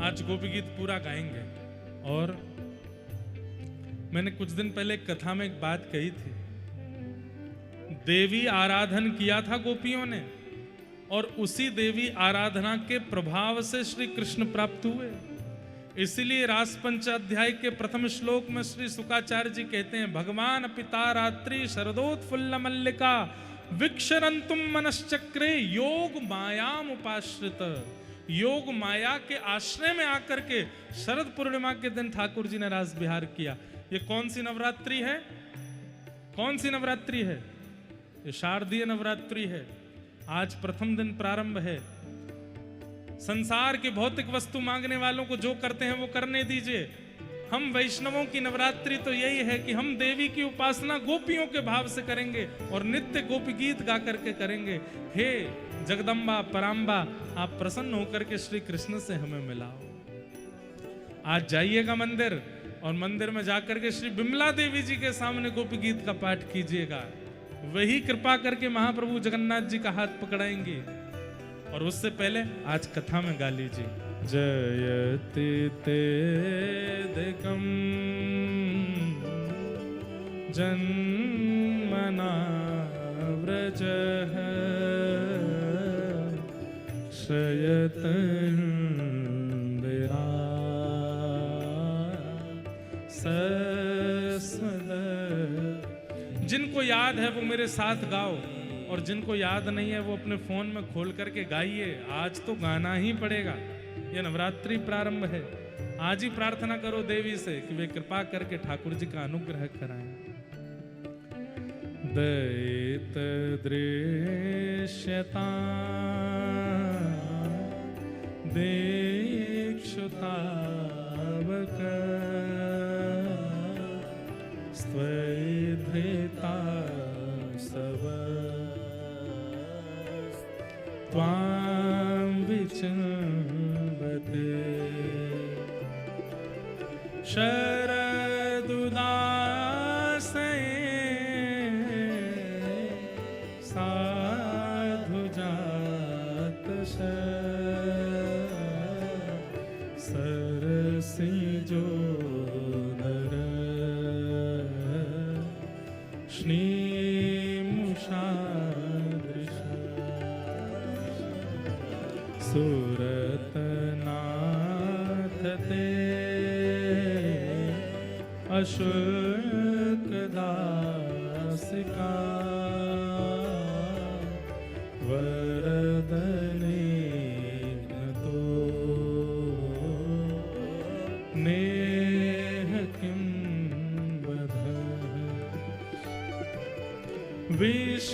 आज गोपी गीत पूरा गाएंगे। और मैंने कुछ दिन पहले एक कथा में एक बात कही थी, देवी आराधन किया था गोपियों ने और उसी देवी आराधना के प्रभाव से श्री कृष्ण प्राप्त हुए। इसीलिए रास पंचाध्याय के प्रथम श्लोक में श्री शुकाचार्य जी कहते हैं, भगवान पिता रात्रि शरदोत्फुल्ल मल्लिका विक्षरंतुम मनश्चक्रे योग मायाम उपाश्रित। योग माया के आश्रय में आकर के शरद पूर्णिमा के दिन ठाकुर जी ने रास विहार किया। ये कौन सी नवरात्रि है? कौन सी नवरात्रि है? ये शारदीय नवरात्रि है। आज प्रथम दिन प्रारंभ है। संसार की भौतिक वस्तु मांगने वालों को जो करते हैं वो करने दीजिए। हम वैष्णवों की नवरात्रि तो यही है कि हम देवी की उपासना गोपियों के भाव से करेंगे और नित्य गोपी गीत गा करके करेंगे। हे जगदम्बा पराम्बा, आप प्रसन्न होकर के श्री कृष्ण से हमें मिलाओ। आज जाइएगा मंदिर और मंदिर में जाकर के श्री बिमला देवी जी के सामने गोपी गीत का पाठ कीजिएगा। वही कृपा करके महाप्रभु जगन्नाथ जी का हाथ पकड़ाएंगे। और उससे पहले आज कथा में गा लीजिए, जयति तेदिकं जन्मना व्रजः श्रयतं विरा सस्मद। जिनको याद है वो मेरे साथ गाओ और जिनको याद नहीं है वो अपने फोन में खोल करके गाइए। आज तो गाना ही पड़ेगा, ये नवरात्रि प्रारंभ है। आज ही प्रार्थना करो देवी से कि वे कृपा करके ठाकुर जी का अनुग्रह कराएं। दयित दृश्यता दीक्षुतावक स्वैधृता सब त्वां विचंबते शरदुदासे साधुजात सरसिजोदर श्रीमुषादृश सुरतनाथ ते अशुल्कदासिका वरदने तो नेह किं वध विष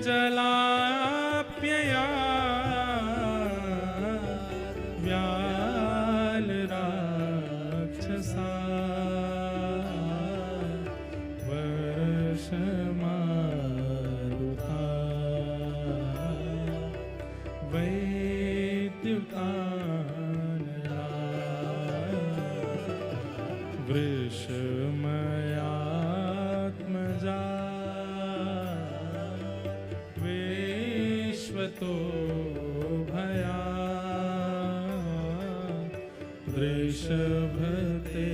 जलाप्यया व्याल राक्षसा वर्षमारुता वैद्युतानला वृषमयात्मजा विश्वतो भया वृषभते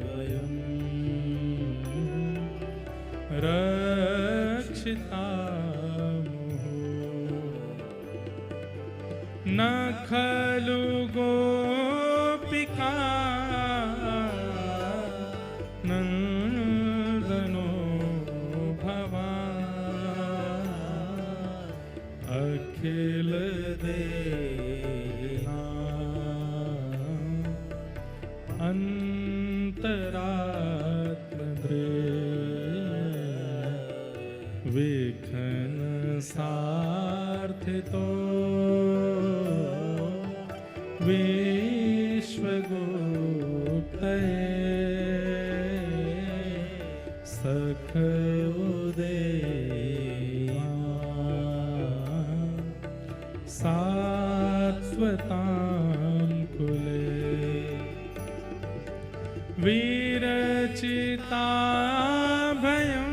वयं रक्षितामुः न खलु गोपिका नन्दनो भवान् अखिल देना अंतरात्मदृ विघ्न सार्थितो विश्वगुप्तये सखयोदेया सात्वतां कुले वीरचिता भयं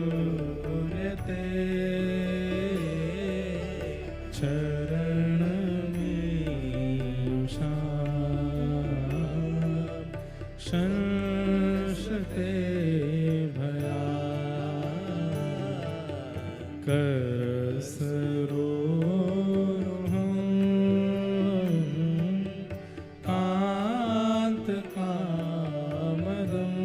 वृष्णिधूर्यते शरण में संशते भया करसरो कांत कामदम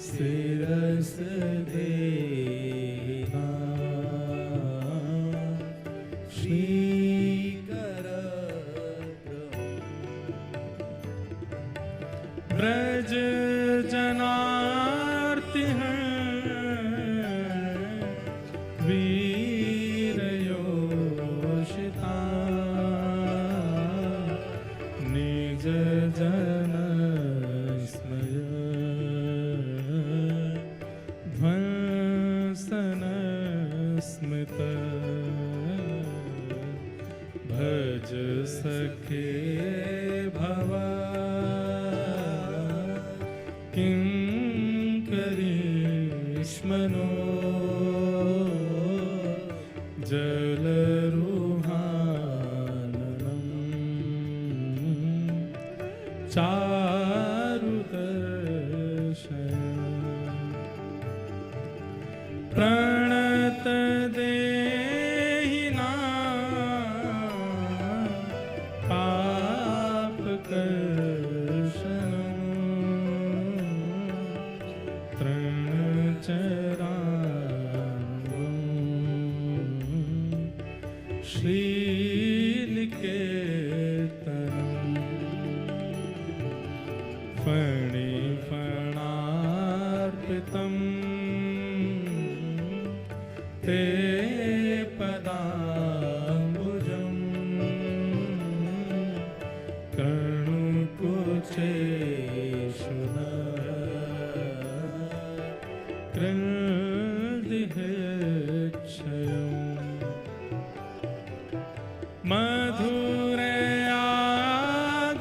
सिरस देहा श्रीकर ब्रज जनार्ति वीर योषिता निज जन स्मय ध्वंसन स्मृत भज सखे भवा किंकरीष्मनो जलरुहाननं चारुदर्शन प्रणत देहिना पाप श्रीनिकेतनम् फणिफणार्पितं ते पदाम्बुजं कर्णुकुचेषु कृन्दिहेच्छयम् मधुरया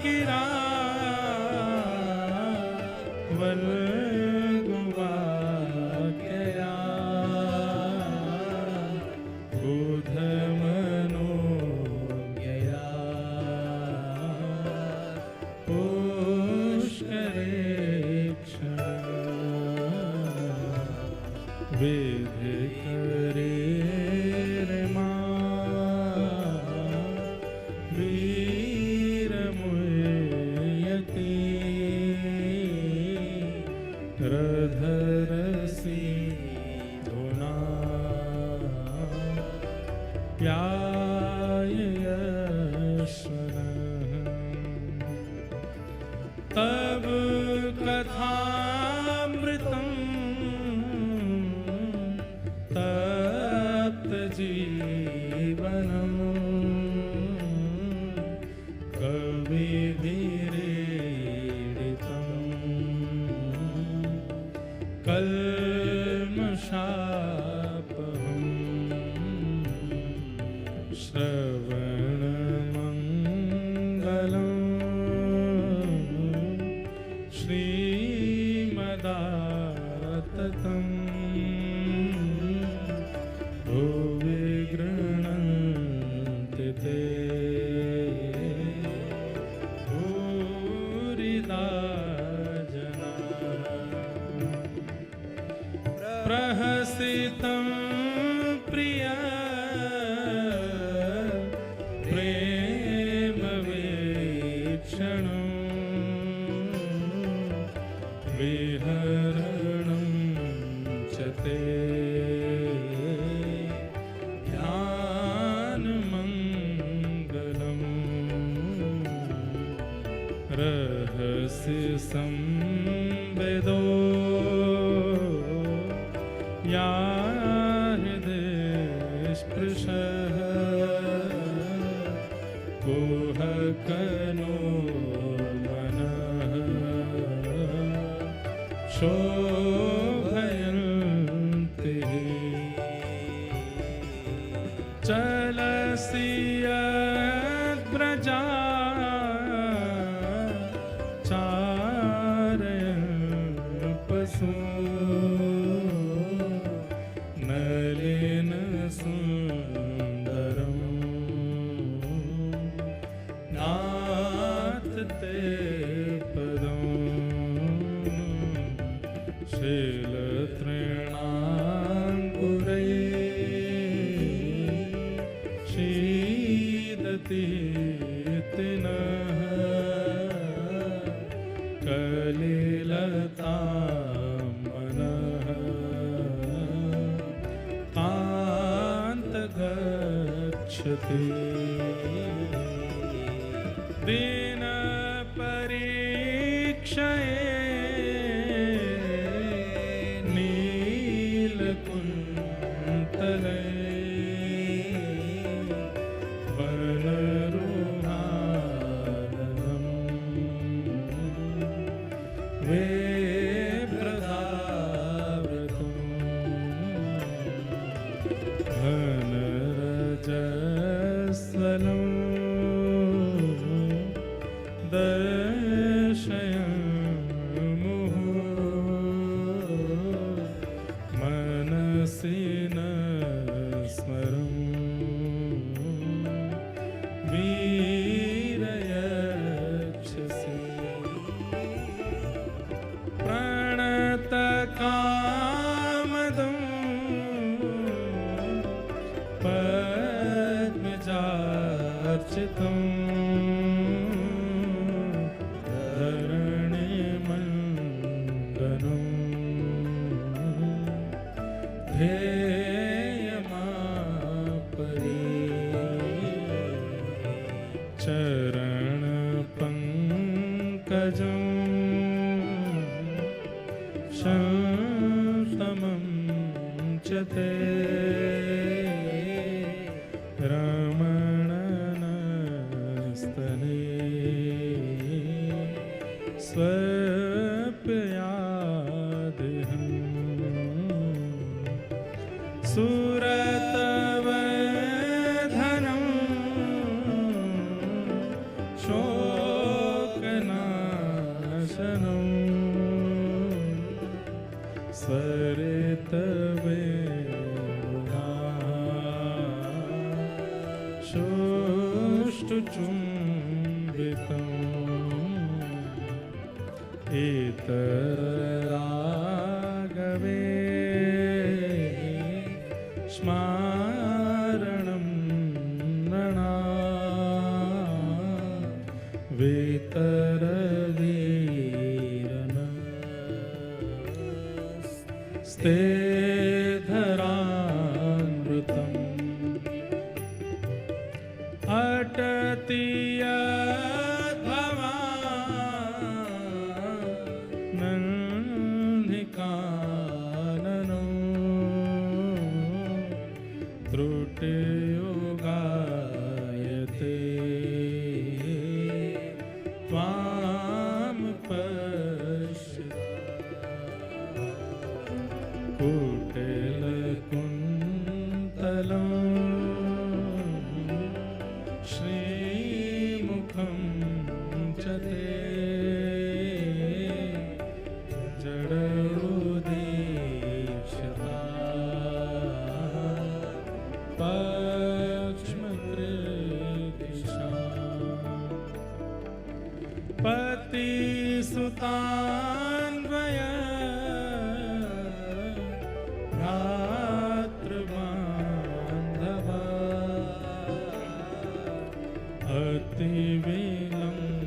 गिरा वल्गुवाक्यया बुधमनोज्ञया पुष्करेक्षण विधि करे रधरसी धुना प्यायश्वनः तब कथामृतं तप्त जीवनम् कविभिरीडितम् कल्मषापहम् श्रवणमङ्गलम् श्रीमदाततम् भुवि गृह्णन्ति ते भूरिदा प्रहसितं प्रिय प्रेमवीक्षणं विहरणं च ते ध्यानमङ्गलम् रहस्य संवेदो या हृदय स्पृशः कुहकनो मनः शोभयन्ति चलसि यद्व्रजा चारयन् पशु नलिन सुन्दर रक्षति दीन परीक्षये नीलकुन्तले वनरुहाननं वेप्रदाव्रतं घनरजस्वलं दर्शयन् मनसि न स्मरं वीरयक्षसि प्रणतकामदं पद्मजार्चितं धरणिमण्डनं ध्येयमापरि चरणपङ्कजं शतमं च ते रमणनस्तने स्वप्यादिहम् सुरतवधनं शोकनाशनं स्वरितवेणुना शोष्ठचुम्बितम् इतररागवे स्मारणं नृणा वेतरवीरन स्ते धरामृतम् अटति यद्भवा नन्दिकाननो त्रुटियुगायते त्वां पश्यति कुटिलकुन्तलं श्रीमुखं च ते जडोदीक्षता पक्ष्मकृदिशा पतिसुतान्वय भ्रातृबान्धवा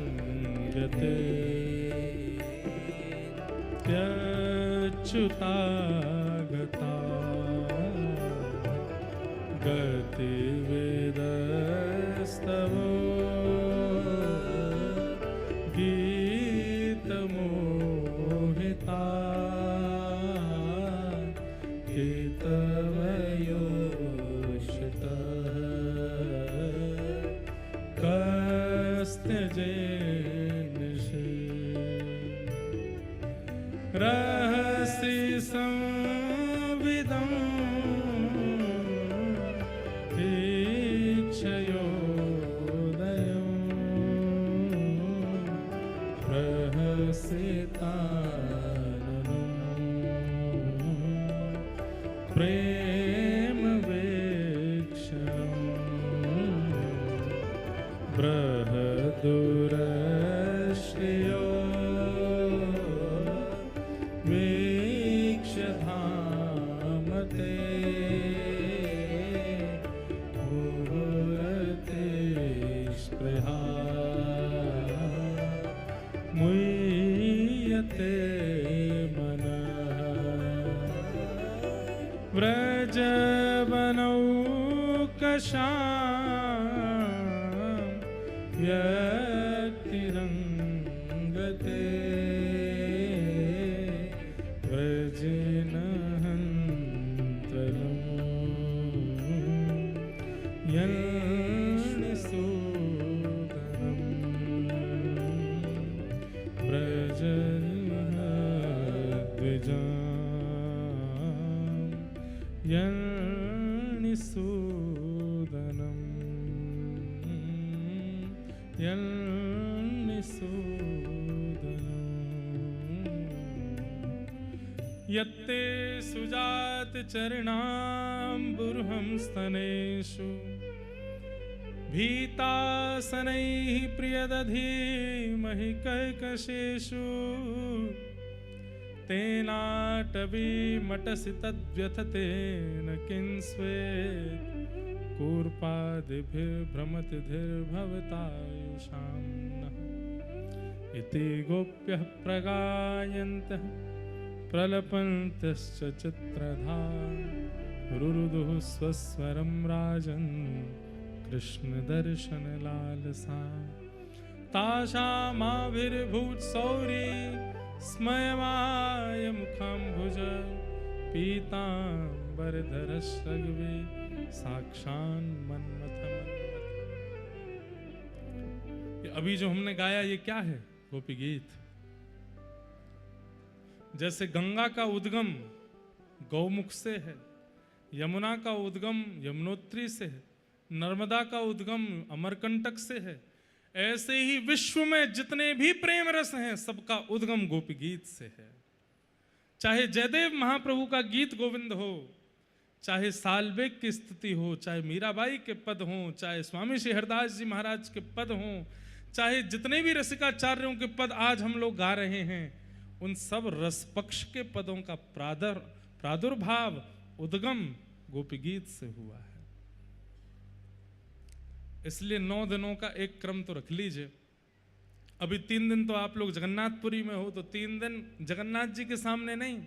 अतिविलम्ब्यते त्यच्युतागता गतिविदस्तव गीतमोहिता केतवयोषितः कस्त्यजेनिषि रहसि संविदं दीक्षयोदयं प्रहसिताननं प्रेमवेक्षणम् बृहदुरश्रियो वीक्ष्यधामते मुहुरते स्पृहा मुह्यते मनः व्रजवनौकया श्याम व्यक्तिरंगते व्रजनहन्तलं यन्निसूदनं व्रजनद्विजां यन्निसूदनं यत्ते सुजात चरणाम्बुर्हं स्तनेषु भीतासनैः प्रियदधीमहि कर्कशेषु तेनाटवीमटसि तद्व्यथतेन किंस्वेत् कूर्पादिभिर्भ्रमतिधिर्भवतायुषां नः इति गोप्यः प्रगायन्तः प्रलपन्तश्च चित्रधा रुरुदुः स्वस्वरं राजन् कृष्णदर्शनलालसा तासामाविर्भूत्सौरी स्मयमाय मुखाम्बुज पीताम्बरधरश्रग्वे साक्षान् मन्मथ मन्मथ। अभी जो हमने गाया ये क्या है? गोपी गीत। जैसे गंगा का उद्गम गौमुख से है, यमुना का उद्गम यमुनोत्री से है, नर्मदा का उद्गम अमरकंटक से है, ऐसे ही विश्व में जितने भी प्रेम रस हैं सबका उद्गम गोपी गीत से है। चाहे जयदेव महाप्रभु का गीत गोविंद हो, चाहे सालबेग की स्तुति हो, चाहे मीराबाई के पद हों, चाहे स्वामी श्री हरदास जी महाराज के पद हों, चाहे जितने भी रसिकाचार्यों के पद आज हम लोग गा रहे हैं, उन सब रस पक्ष के पदों का प्रादुर्भाव उद्गम गोपी गीत से हुआ है। इसलिए 9 दिनों का एक क्रम तो रख लीजिए। अभी 3 दिन तो आप लोग जगन्नाथपुरी में हो, तो 3 दिन जगन्नाथ जी के सामने नहीं,